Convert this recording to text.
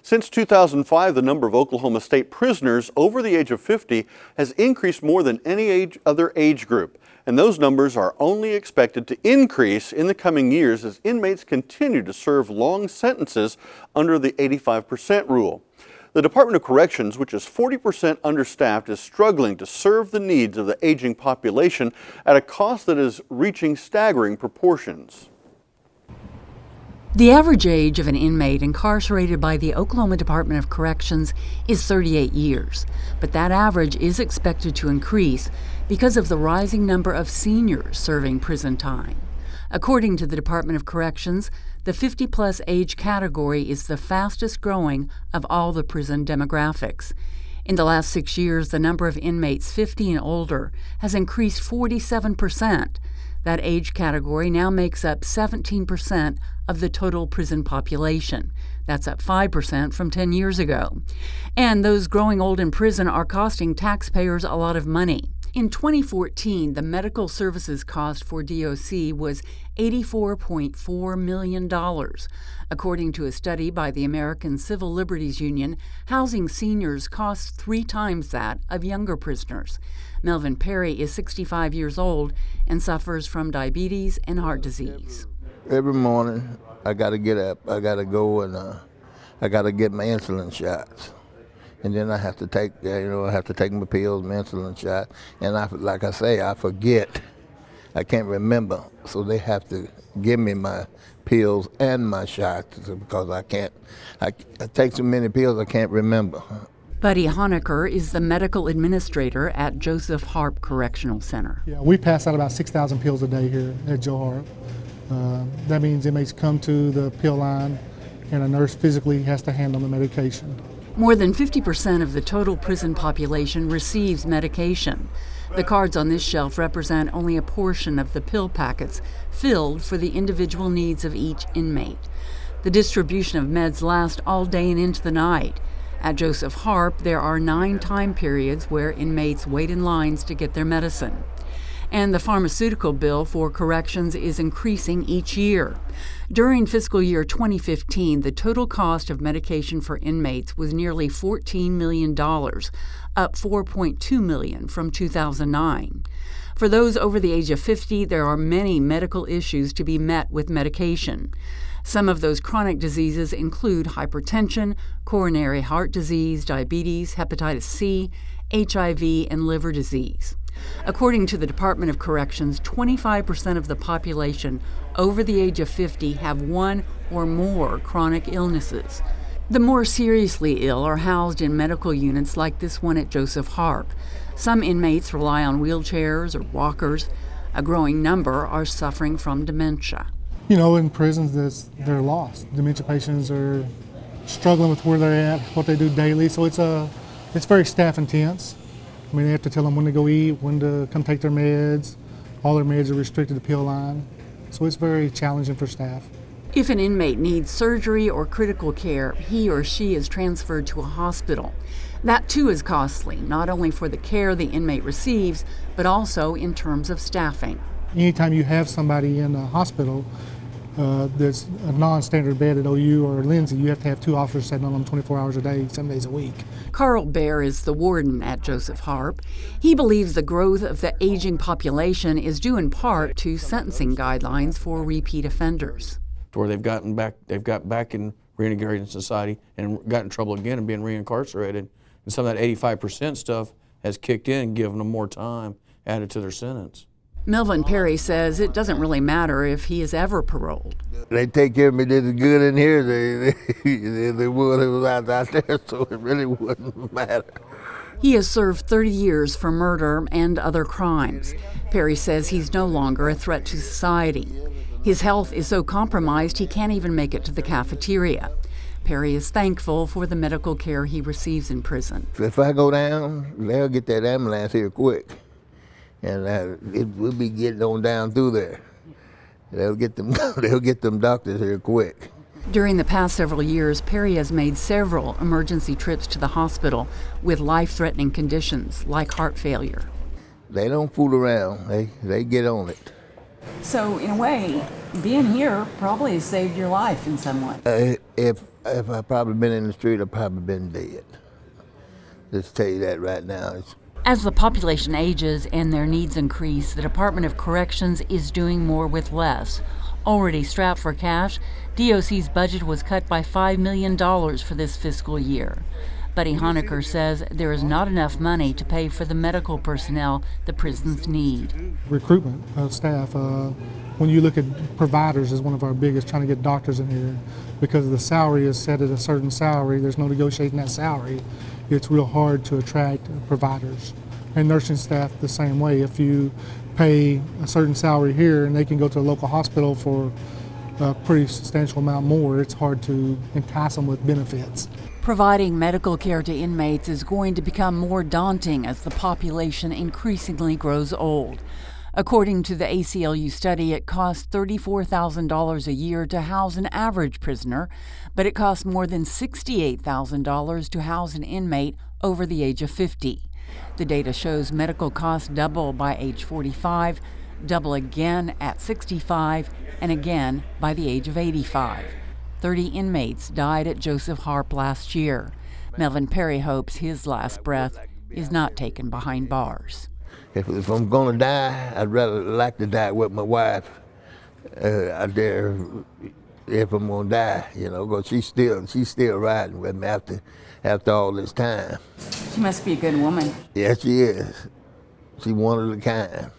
Since 2005, the number of Oklahoma State prisoners over the age of 50 has increased more than any other age group. And those numbers are only expected to increase in the coming years as inmates continue to serve long sentences under the 85% rule. The Department of Corrections, which is 40% understaffed, is struggling to serve the needs of the aging population at a cost that is reaching staggering proportions. The average age of an inmate incarcerated by the Oklahoma Department of Corrections is 38 years, but that average is expected to increase because of the rising number of seniors serving prison time. According to the Department of Corrections, the 50-plus age category is the fastest growing of all the prison demographics. In the last 6 years, the number of inmates 50 and older has increased 47%. That age category now makes up 17% of the total prison population. That's up 5% from 10 years ago. And those growing old in prison are costing taxpayers a lot of money. In 2014, the medical services cost for DOC was $84.4 million. According to a study by the American Civil Liberties Union, housing seniors costs 3 times that of younger prisoners. Melvin Perry is 65 years old and suffers from diabetes and heart disease. Every morning, I got to get up. I got to go and I got to get my insulin shots. And then I have to take, I have to take my pills, my insulin shot. And like I say, I forget. I can't remember. So they have to give me my pills and my shots because I take so many pills I can't remember. Buddy Honecker is the medical administrator at Joseph Harp Correctional Center. Yeah, we pass out about 6,000 pills a day here at Joe Harp. That means inmates come to the pill line and a nurse physically has to handle the medication. More than 50% of the total prison population receives medication. The cards on this shelf represent only a portion of the pill packets filled for the individual needs of each inmate. The distribution of meds lasts all day and into the night. At Joseph Harp, there are 9 time periods where inmates wait in lines to get their medicine. And the pharmaceutical bill for corrections is increasing each year. During fiscal year 2015, the total cost of medication for inmates was nearly $14 million, up $4.2 million from 2009. For those over the age of 50, there are many medical issues to be met with medication. Some of those chronic diseases include hypertension, coronary heart disease, diabetes, hepatitis C, HIV, and liver disease. According to the Department of Corrections, 25% of the population over the age of 50 have one or more chronic illnesses. The more seriously ill are housed in medical units like this one at Joseph Harp. Some inmates rely on wheelchairs or walkers. A growing number are suffering from dementia. In prisons, they're lost. Dementia patients are struggling with where they're at, what they do daily, so it's very staff intense. They have to tell them when to go eat, when to come take their meds. All their meds are restricted to pill line. So it's very challenging for staff. If an inmate needs surgery or critical care, he or she is transferred to a hospital. That too is costly, not only for the care the inmate receives, but also in terms of staffing. Anytime you have somebody in a hospital that's a non-standard bed at OU or Lindsay, you have to have 2 officers sitting on them 24 hours a day, 7 days a week. Carl Baer is the warden at Joseph Harp. He believes the growth of the aging population is due in part to sentencing guidelines for repeat offenders. Where they've got back in reintegrating society and got in trouble again and being reincarcerated. And some of that 85% stuff has kicked in, giving them more time added to their sentence. Melvin Perry says it doesn't really matter if he is ever paroled. They take care of me just as good in here they would if it was out there, so it really wouldn't matter. He has served 30 years for murder and other crimes. Perry says he's no longer a threat to society. His health is so compromised he can't even make it to the cafeteria. Perry is thankful for the medical care he receives in prison. If I go down, they'll get that ambulance here quick. And we'll be getting on down through there. They'll get them doctors here quick. During the past several years, Perry has made several emergency trips to the hospital with life-threatening conditions like heart failure. They don't fool around. They get on it. So, in a way, being here probably has saved your life in some way. If I probably been in the street, I'd probably been dead. Just tell you that right now. As the population ages and their needs increase, the Department of Corrections is doing more with less. Already strapped for cash, DOC's budget was cut by $5 million for this fiscal year. Buddy Honecker says there is not enough money to pay for the medical personnel the prisons need. Recruitment of staff. When you look at providers as one of our biggest, trying to get doctors in here, because the salary is set at a certain salary, there's no negotiating that salary. It's real hard to attract providers. And nursing staff the same way. If you pay a certain salary here and they can go to a local hospital for a pretty substantial amount more, it's hard to entice them with benefits. Providing medical care to inmates is going to become more daunting as the population increasingly grows old. According to the ACLU study, it costs $34,000 a year to house an average prisoner, but it costs more than $68,000 to house an inmate over the age of 50. The data shows medical costs double by age 45, double again at 65, and again by the age of 85. 30 inmates died at Joseph Harp last year. Melvin Perry hopes his last breath is not taken behind bars. If I'm gonna die, I'd rather like to die with my wife out there. If I'm gonna die, you know, because she's still riding with me after all this time. She must be a good woman. Yeah, she is. She's one of a kind.